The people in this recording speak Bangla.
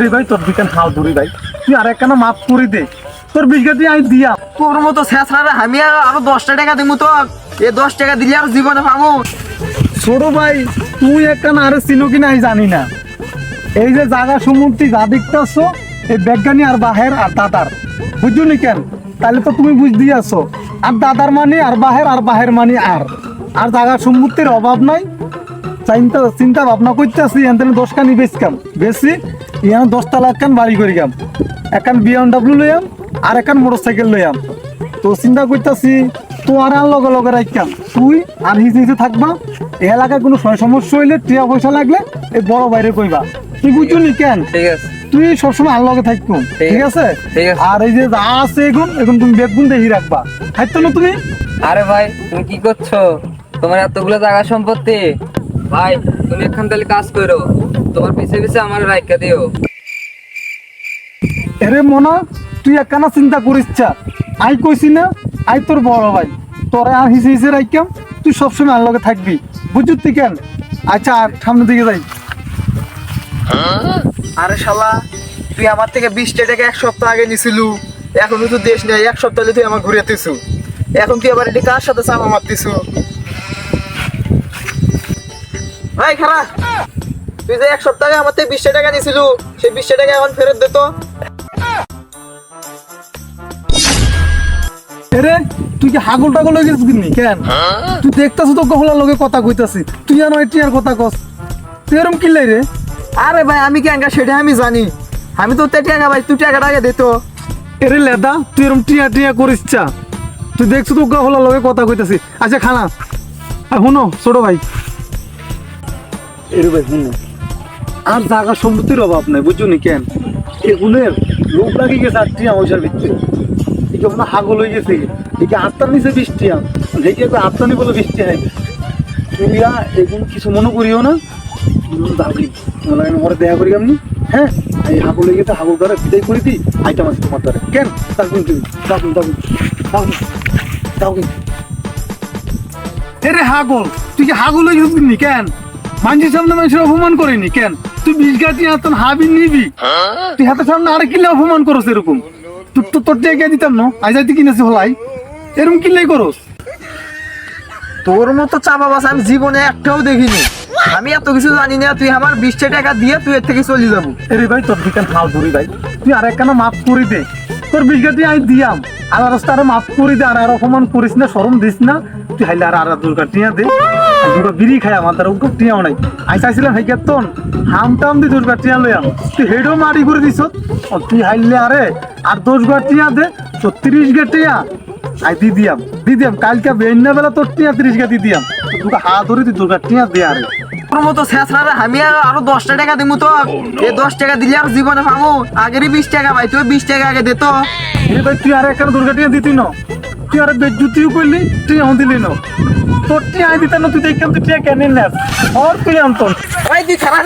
এরে ভাই তোর বিকান হাল ধরি ভাই, তুই আর একখানা মাফ করে দে, তোর 20 টাকা দিয়ে আমি দিয়া। তোর মতো শেষরা আমি আরো 10টা টাকা দিব তো, এই 10 টাকা দিলে আর জীবনে পাবো। ছোট ভাই তুই একখানা আরে চিনো কিনা আমি জানি না, এই যে জায়গা সমুদ্রী যা দেখতেছো এই বিজ্ঞানী আর বাহের আর দাদার, বুঝছো নি কেন? তাহলে তো তুমি বুঝ দিয়েছো, আর দাদার মানে আর বাহের মানে আর জায়গা সমুদ্রের অভাব নাই। চিন্তা ভাবনা করতেছি এখানে 10খানি বেচকাম, বেশি এখানে 10 একখান বাড়ি করি গাম, একখান BMW লইয়াম আর একখান মোটরসাইকেল লইয়াম। তো চিন্তা করতেছি তো আর লগে লগে রাখতাম, তুই আর হিসে থাকবা। এই এলাকায় কোনো সমস্যা হইলে টিয়া পয়সা লাগলে এই বড় বাইরে কইবা, তুই বুঝছো নি কেন? ঠিক আছে, তুই সবসময় আর লগে থাকবো, ঠিক আছে? আর এই যে যা আছে এখন তুমি বেগুন দেখি রাখবা, খাইতো না তুমি? আরে ভাই তুমি কি করছো? তোমার এতগুলো জায়গা সম্পত্তি, ভাই তুমি এখান থেকে কাজ করো, তোমার পিছে পিছে আমার রাইখা দিও। এরে মনা তুই একখানা চিন্তা করিস, আই কইছি না আই তোর বড় ভাই, তোরে আর হিসে রাখতাম, তুই সবসময় আর লগে থাকবি, বুঝছিস তুই কেন? আচ্ছা আর সামনের দিকে যাই। আরে শালা তুই আমার থেকে 20টা টাকা 1 সপ্তাহ আগে নিছিল, এখন তুই দেশ নেই, 1 সপ্তাহ তুই আমার ঘুরে দিছু, এখন তুই আবার এটি কার সাথে চাপা মারতিছু? ভাই খারা, তুই যে 1 সপ্তাহ আগে আমার থেকে 20টা টাকা নিছিল, সেই 20টা টাকা এখন ফেরত দে তো। এরে তুই কি হাগল টাগল হয়ে গেছিস কিনি কেন? তুই দেখতাছ তো গহলার লগে কথা কইতাছি, তুই আর ওই টিয়ার কথা কস, তুই এরম কি লাই রে? আরে ভাই আমি কেঙ্গা সেটা আমি জানি, আমি তো টাকা ভাই, তুই টাকাটা আগে দে তো। এরে লেদা তুই এরম টিয়া করিস, তুই দেখছো তো গহলার লগে কথা কইতাছি। আচ্ছা খানা শুনো ছোট ভাই, এরে ভাই শুনো, আর জায়গা সম্পত্তির অভাব নাই, বুঝছো নি কেন? এগুলোর লোক লাগি গেছে আর টিয়া পয়সার ভিতরে, একে মনে হাগল হয়ে গেছে, একে আত্মার নিচে 20 টিয়া, দেখি আত্মানি বলে 20 টিয়া হয়। তুমি এগুলো কিছু মনে করিও না, দাবি আমি ঘরে দেখা করি আপনি, হ্যাঁ এই হাগল হয়ে গেছে, হাগল ধরে বিদায় করে দিই, আইটাম আছে তোমার দ্বারা কেন? তারপর তুমি এরে হাগল, তুই কি হাগল হয়ে গেছিস কেন? মানুষের সামনে মানুষের অপমান করিনি কেন? তুই 20 গাছি হাতন হাবি নিবি, তুই হাতের সামনে আর কিলে অপমান করস এরকম? তোর টেকে দিতাম না, আজ যাইতে কিনেছি হলাই, এরকম কিলাই করস? তোর মতো চাপা বাস আমি জীবনে একটাও দেখিনি, আমি এত কিছু জানি না, তুই আমার 20টা টাকা দিয়ে তুই এর থেকে চলে যাবো। এরে ভাই তোর বিকান হাল ধরি ভাই, তুই আর একখানা মাফ করে দে, তোর 20 গাছি আমি দিয়াম, আর রাস্তা আরো মাফ করে দে, আর অপমান করিস না, শরম দিস না, তুই হাইলে আর দুর্গা টিয়া দে, দুর্গা বিড়ি খাই আমার তার উগ্র টিয়াও নাই, আই চাইছিলাম হাই কেতন হাম দি দুর্গা টিয়া লইয়াম, তুই হেডও মারি করে দিস, তুই হাইলে আরে আর 10 গা টিয়া দে, 30 গা টিয়া আই দিদিয়াম কালকে বেন্না বেলা তোর টিয়া 30 গা দিদিয়াম, দুর্গা হাত ধরে তুই দুর্গা টিয়া দে। আরে তোর মতো শেষরা আমি আরো 10টা টাকা দিব তো, এই 10 টাকা দিলে আর জীবনে পাবো, আগেরই 20 টাকা ভাই, তুই 20 টাকা আগে দে তো। এ ভাই তুই আর একখানা দুর্গা টিয়া দিতি না, তুই আর বেজ্জুতিও করলি, তুই আম দিলি না, তোর টিয়া দিতে না, তুই দেখলাম তুই টিয়া কেন নেস, আর তুই আনতন ভাই তুই খারা